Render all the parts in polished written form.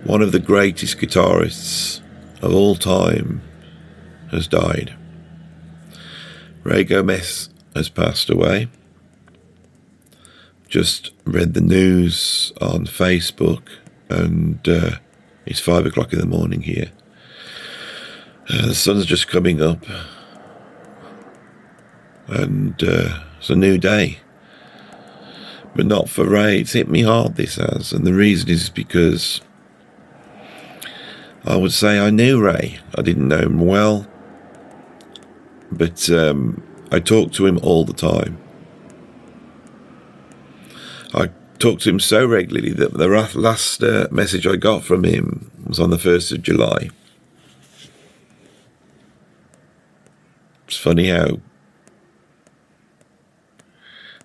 one of the greatest guitarists of all time has died. Ray Gomez has passed away. Just read the news on Facebook, and it's 5 o'clock in the morning here. The sun's just coming up, and it's a new day. But not for Ray. It's hit me hard, this has, and the reason is because I would say I knew Ray. I didn't know him well, but I talked to him all the time. I talked to him so regularly that the last message I got from him was on the 1st of July. It's funny how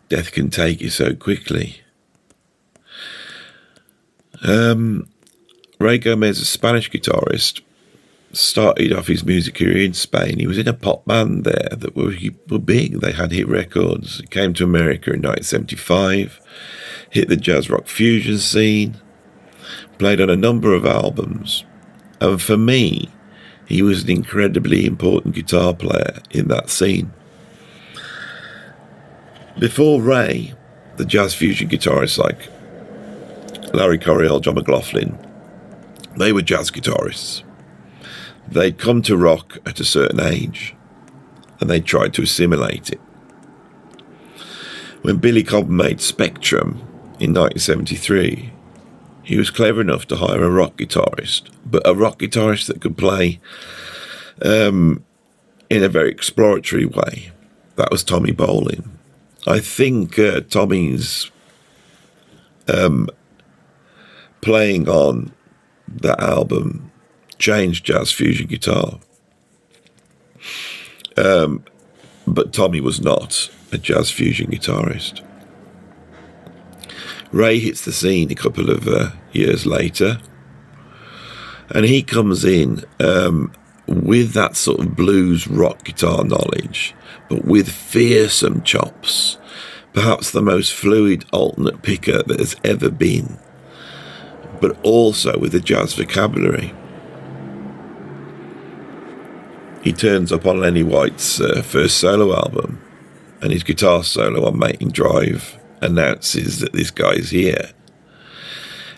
death can take you so quickly. Ray Gomez, a Spanish guitarist, started off his music career in Spain. He was in a pop band there that were big. They had hit records. He came to America in 1975, hit the jazz rock fusion scene, played on a number of albums. And for me, he was an incredibly important guitar player in that scene. Before Ray, the jazz fusion guitarists like Larry Coryell, John McLaughlin, they were jazz guitarists. They'd come to rock at a certain age, and they tried to assimilate it. When Billy Cobham made Spectrum in 1973, he was clever enough to hire a rock guitarist, but a rock guitarist that could play in a very exploratory way. That was Tommy Bolin. I think Tommy's playing on that album changed jazz fusion guitar. But Tommy was not a jazz fusion guitarist. Ray hits the scene a couple of years later, and he comes in with that sort of blues rock guitar knowledge, but with fearsome chops, perhaps the most fluid alternate picker that has ever been, but also with a jazz vocabulary. He turns up on Lenny White's first solo album, and his guitar solo on Making Drive announces that this guy's here.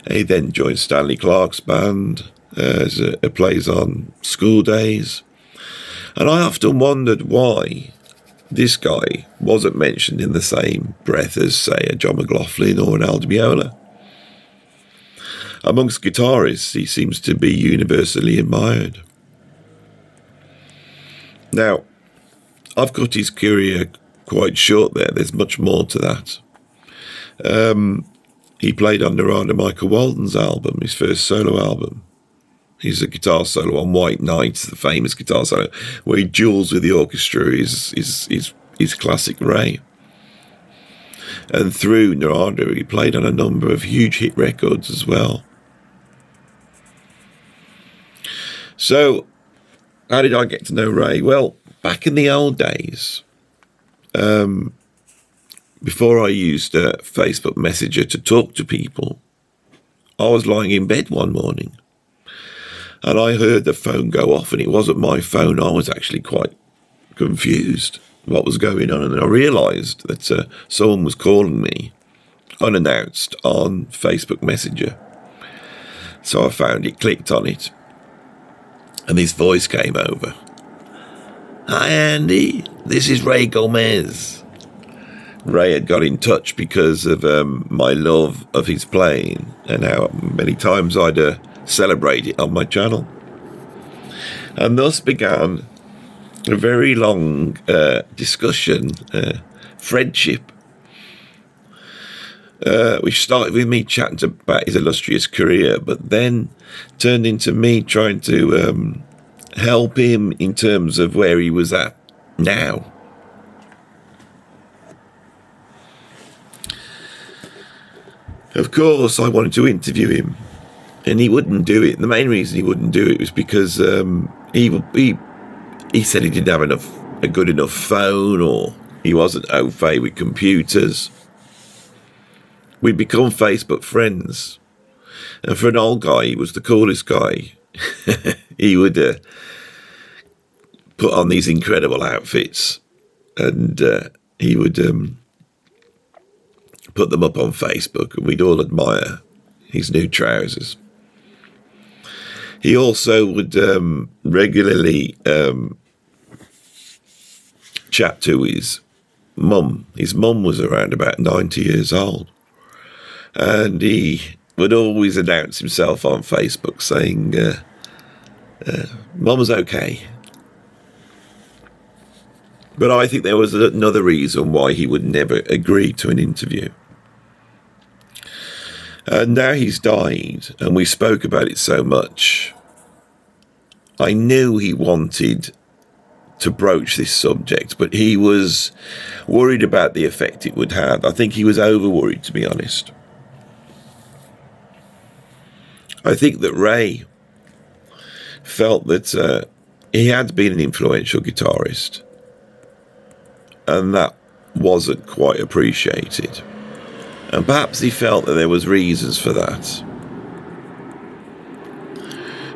He then joins Stanley Clarke's band, plays on School Days, and I often wondered why this guy wasn't mentioned in the same breath as, say, a John McLaughlin or an Al Di Meola. Amongst guitarists, he seems to be universally admired. Now, I've cut his career quite short there. There's much more to that. He played on Narada Michael Walden's album, his first solo album. He's a guitar solo on White Nights, the famous guitar solo, where he duels with the orchestra, is classic Ray. And through Narada, he played on a number of huge hit records as well. So, how did I get to know Ray? Well, back in the old days, before I used Facebook Messenger to talk to people, I was lying in bed one morning, and I heard the phone go off, and it wasn't my phone. I was actually quite confused what was going on, and I realised that someone was calling me unannounced on Facebook Messenger. So I found it, clicked on it, and this voice came over. "Hi Andy, this is Ray Gomez." Ray had got in touch because of my love of his playing and how many times I'd celebrate it on my channel. And thus began a very long discussion, friendship, which started with me chatting about his illustrious career, but then turned into me trying to help him in terms of where he was at now. Of course, I wanted to interview him, and he wouldn't do it. The main reason he wouldn't do it was because he said he didn't have a good enough phone, or he wasn't au fait with computers. We'd become Facebook friends, And for an old guy, he was the coolest guy. He would put on these incredible outfits, and he would put them up on Facebook, and we'd all admire his new trousers. He also would regularly chat to his mum. His mum was around about 90 years old, and he would always announce himself on Facebook saying, Mum's okay. But I think there was another reason why he would never agree to an interview. And now he's died, and we spoke about it so much. I knew he wanted to broach this subject, but he was worried about the effect it would have. I think he was over worried, to be honest. I think that Ray felt that he had been an influential guitarist, and that wasn't quite appreciated. And perhaps he felt that there was reasons for that.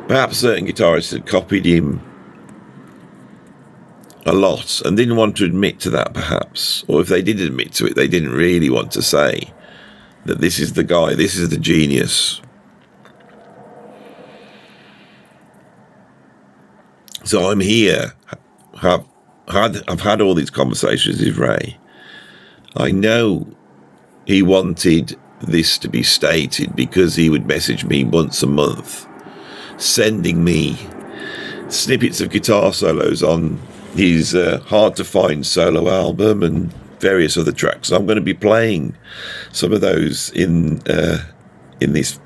Perhaps certain guitarists had copied him a lot and didn't want to admit to that, perhaps. Or if they did admit to it, they didn't really want to say that this is the guy, this is the genius. So I'm here, I've had all these conversations with Ray. I know he wanted this to be stated because he would message me once a month, sending me snippets of guitar solos on his hard-to-find solo album and various other tracks. I'm going to be playing some of those in this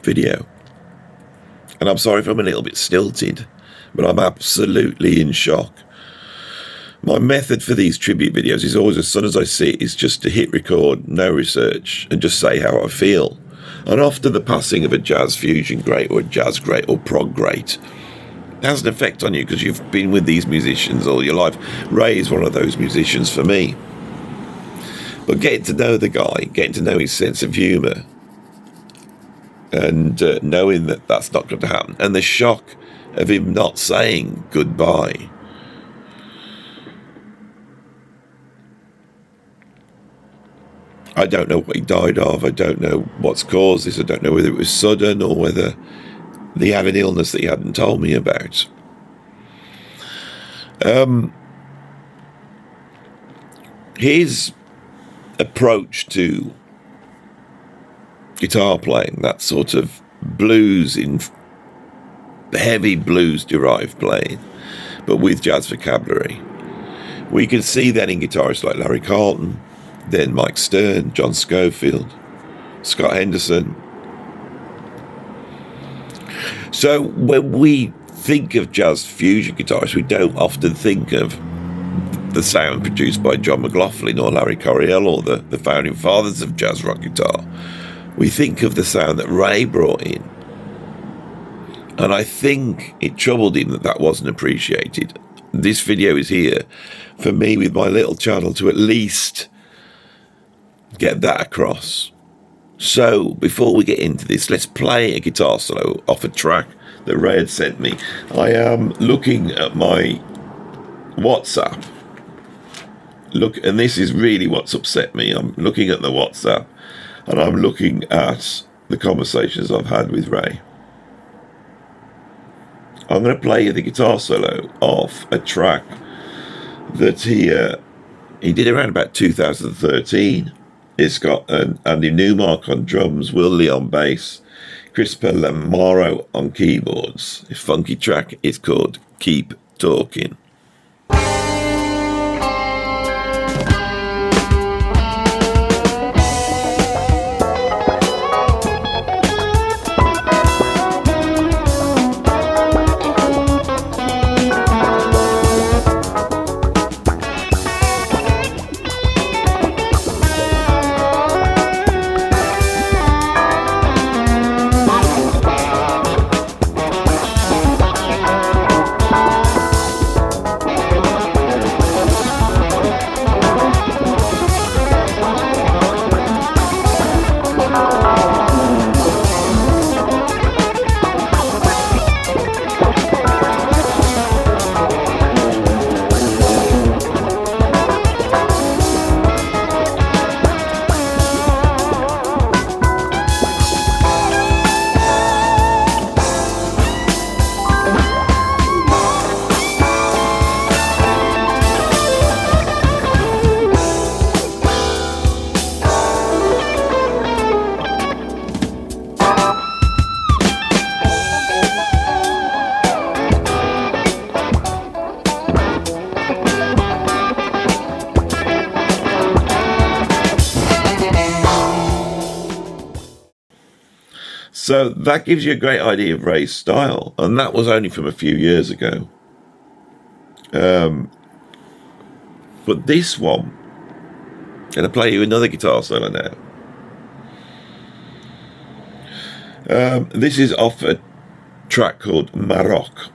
video. And I'm sorry if I'm a little bit stilted, but I'm absolutely in shock. My method for these tribute videos is always, as soon as I see it, is just to hit record, no research, and just say how I feel. And often the passing of a jazz fusion great or a jazz great or prog great has an effect on you because you've been with these musicians all your life. Ray is one of those musicians for me. But getting to know the guy, getting to know his sense of humour, and knowing that that's not going to happen, and the shock of him not saying goodbye. I don't know what he died of. I don't know what's caused this. I don't know whether it was sudden or whether he had an illness that he hadn't told me about. His approach to guitar playing, that sort of blues, in heavy blues derived playing, but with jazz vocabulary, we can see that in guitarists like Larry Carlton, then Mike Stern, John Scofield, Scott Henderson. So when we think of jazz fusion guitarists, we don't often think of the sound produced by John McLaughlin or Larry Coryell or the founding fathers of jazz rock guitar. We think of the sound that Ray brought in. And I think it troubled him that wasn't appreciated. This video is here for me with my little channel to at least get that across. So before we get into this, let's play a guitar solo off a track that Ray had sent me. I am looking at my WhatsApp. Look, and this is really what's upset me. I'm looking at the WhatsApp and I'm looking at the conversations I've had with Ray. I'm going to play you the guitar solo off a track that he did around about 2013. It's got Andy Newmark on drums, Will Lee on bass, Chris Pellamaro on keyboards. A funky track. It's called Keep Talking. So that gives you a great idea of Ray's style, and that was only from a few years ago. But this one, I'm going to play you another guitar solo now. This is off a track called Maroc.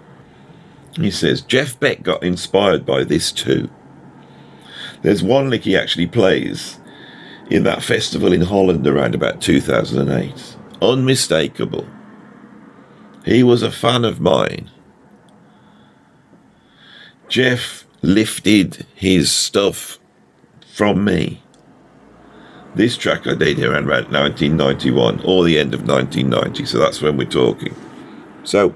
He says, Jeff Beck got inspired by this too. There's one lick he actually plays in that festival in Holland around about 2008. Unmistakable. He was a fan of mine. Jeff lifted his stuff from me. This track I did around about 1991 or the end of 1990, so that's when we're talking. So,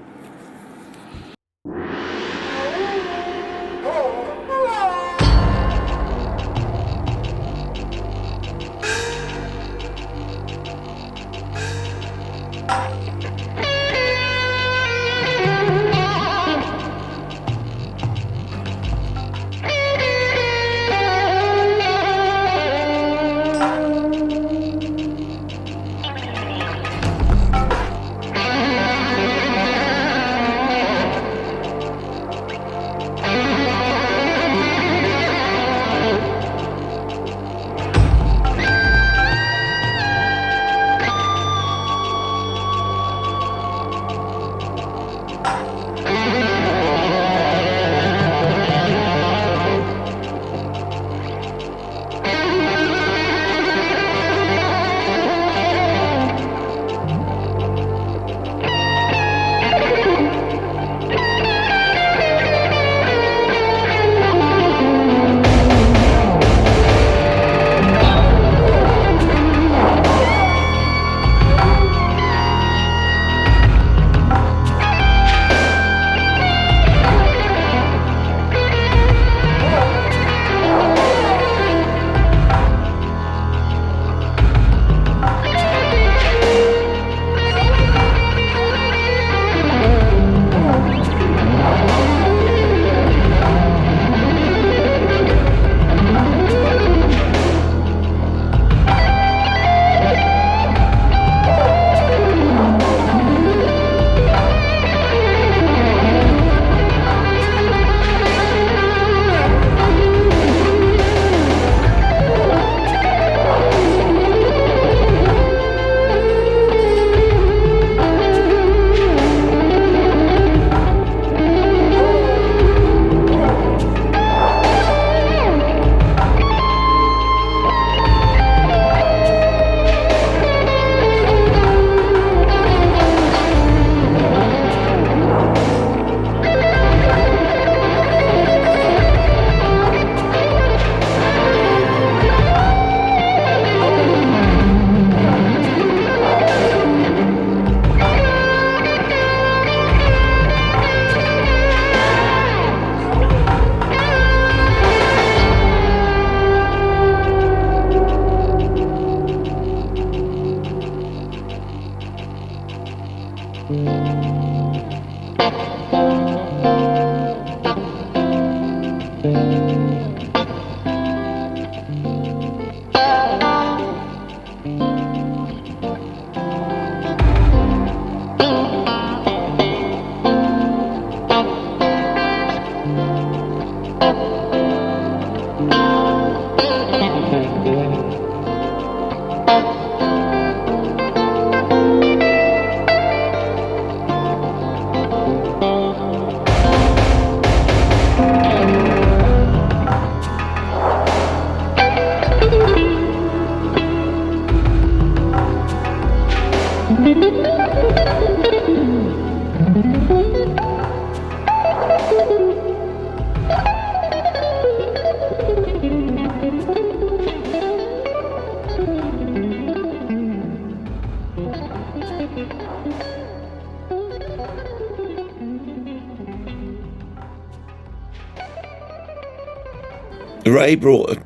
Ray brought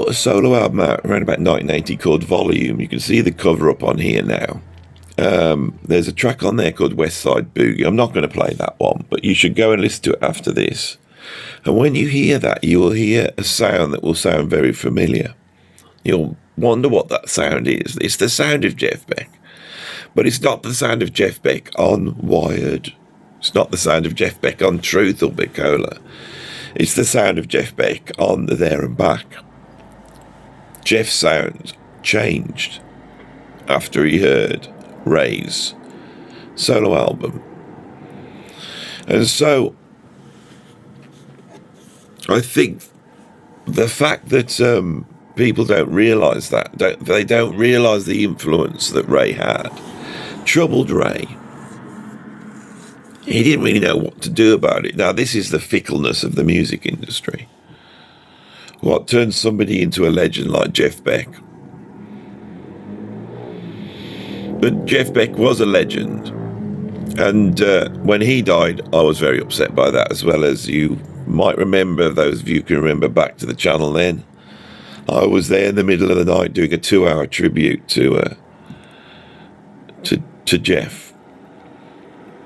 a solo album out around about 1980 called Volume. You can see the cover up on here now. There's a track on there called West Side Boogie. I'm not going to play that one, but you should go and listen to it after this. And when you hear that, you will hear a sound that will sound very familiar. You'll wonder what that sound is. It's the sound of Jeff Beck, but it's not the sound of Jeff Beck on Wired. It's not the sound of Jeff Beck on Truth or Bicola. It's the sound of Jeff Beck on the There and Back. Jeff's sound changed after he heard Ray's solo album. And so I think the fact that people don't realise that, they don't realise the influence that Ray had, troubled Ray. He didn't really know what to do about it. Now, this is the fickleness of the music industry. What turns somebody into a legend like Jeff Beck? But Jeff Beck was a legend. And when he died, I was very upset by that, as well as you might remember, those of you who can remember back to the channel then. I was there in the middle of the night doing a 2-hour tribute to Jeff.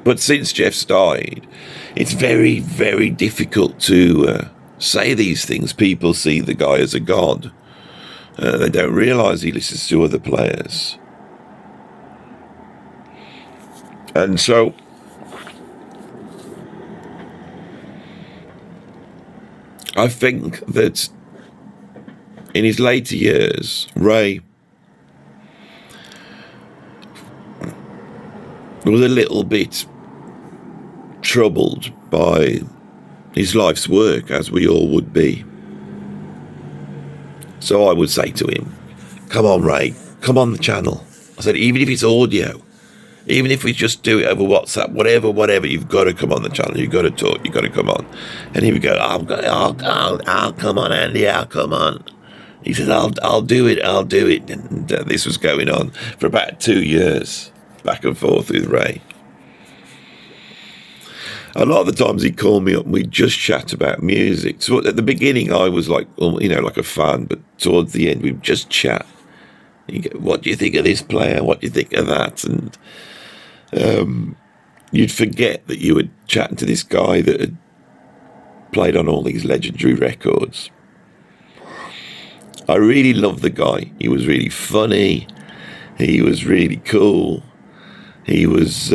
But since Jeff's died, it's very, very difficult to say these things. People see the guy as a god. They don't realise he listens to other players. And so I think that in his later years, Ray was a little bit troubled by his life's work, as we all would be. So I would say to him, come on, Ray, come on the channel. I said, even if it's audio, even if we just do it over WhatsApp, whatever, you've got to come on the channel, you've got to talk, you've got to come on. And he would go, I'll come on, Andy, I'll come on. He said, I'll do it. And this was going on for about 2 years, back and forth with Ray. A lot of the times he'd call me up and we'd just chat about music. So at the beginning I was like, like a fan, but towards the end we'd just chat. He'd go, what do you think of this player? What do you think of that? And you'd forget that you were chatting to this guy that had played on all these legendary records. I really loved the guy. He was really funny. He was really cool. He was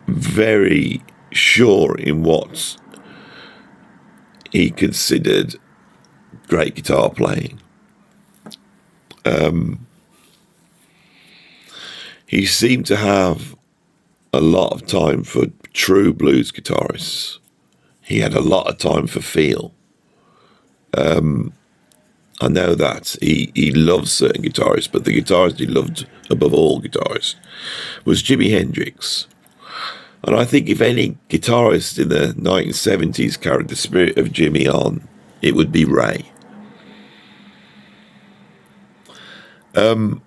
very sure in what he considered great guitar playing. He seemed to have a lot of time for true blues guitarists. He had a lot of time for feel. I know that he loved certain guitarists, but the guitarist he loved above all guitarists was Jimi Hendrix. And I think if any guitarist in the 1970s carried the spirit of Jimmy on, it would be Ray. I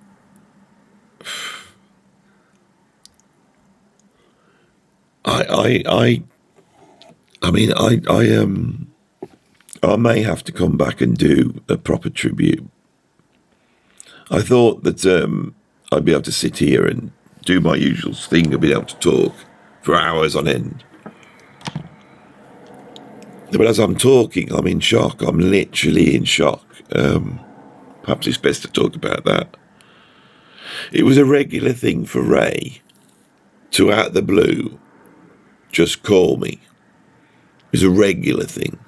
may have to come back and do a proper tribute. I thought that I'd be able to sit here and do my usual thing and be able to talk for hours on end. But as I'm talking, I'm in shock. I'm literally in shock. Perhaps it's best to talk about that. It was a regular thing for Ray to, out of the blue, just call me. It was a regular thing.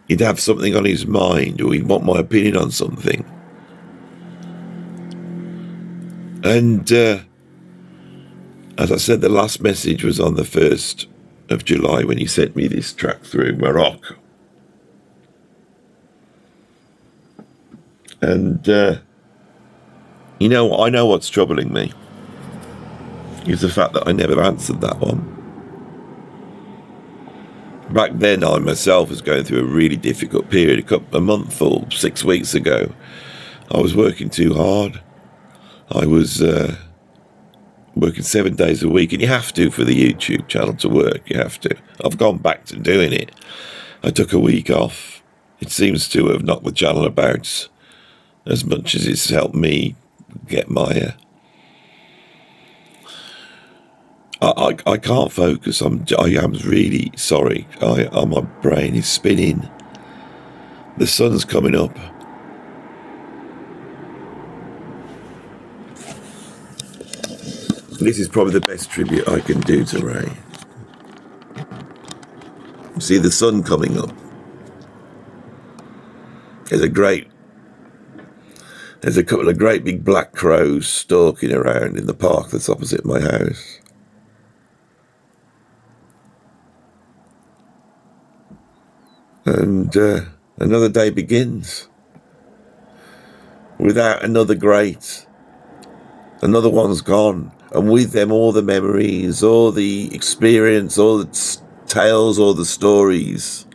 He'd have something on his mind, or he'd want my opinion on something. And as I said, the last message was on the 1st of July when he sent me this track through Morocco. And, I know what's troubling me is the fact that I never answered that one. Back then, I myself was going through a really difficult period. A month or 6 weeks ago, I was working too hard. I was working 7 days a week, and you have to for the YouTube channel to work. You have to. I've gone back to doing it. I took a week off. It seems to have knocked the channel about as much as it's helped me get my... I can't focus. I am really sorry. My brain is spinning. The sun's coming up. This is probably the best tribute I can do to Ray. See the sun coming up. There's a couple of great big black crows stalking around in the park that's opposite my house. And another day begins. Without another great, another one's gone. And with them all the memories, all the experience, all the tales, all the stories.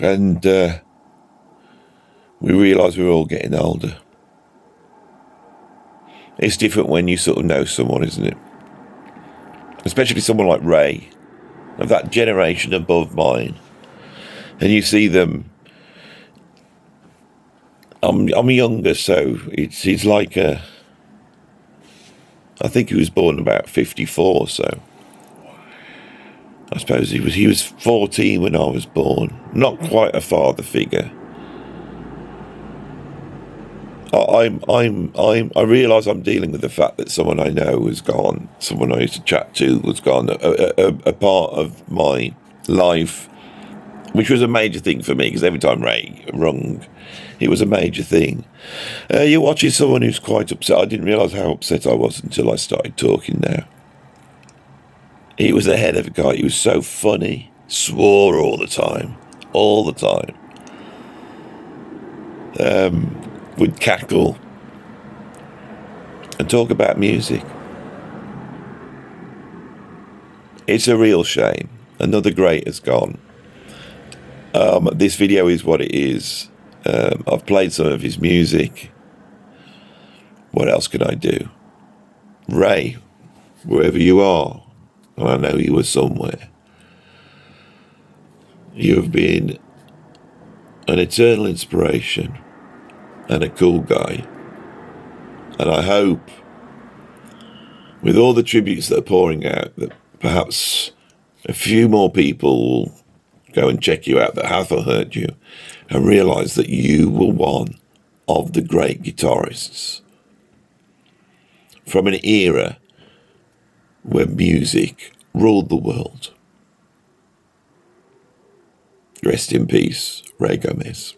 And we realise we're all getting older. It's different when you sort of know someone, isn't it? Especially someone like Ray, of that generation above mine. And you see them. I'm younger, so it's like I think he was born about 54, so I suppose he was 14 when I was born. Not quite a father figure. I realise I'm dealing with the fact that someone I know was gone, someone I used to chat to was gone, a part of my life, which was a major thing for me, because every time Ray rung, it was a major thing. You're watching someone who's quite upset. I didn't realise how upset I was until I started talking now. He was a head of a guy. He was so funny, swore all the time. Would cackle and talk about music. It's a real shame. Another great has gone. This video is what it is. I've played some of his music. What else can I do? Ray, wherever you are, and I know you were somewhere, you have been an eternal inspiration and a cool guy. And I hope, with all the tributes that are pouring out, that perhaps a few more people will go and check you out that haven't heard you and realise that you were one of the great guitarists from an era where music ruled the world. Rest in peace, Ray Gomez.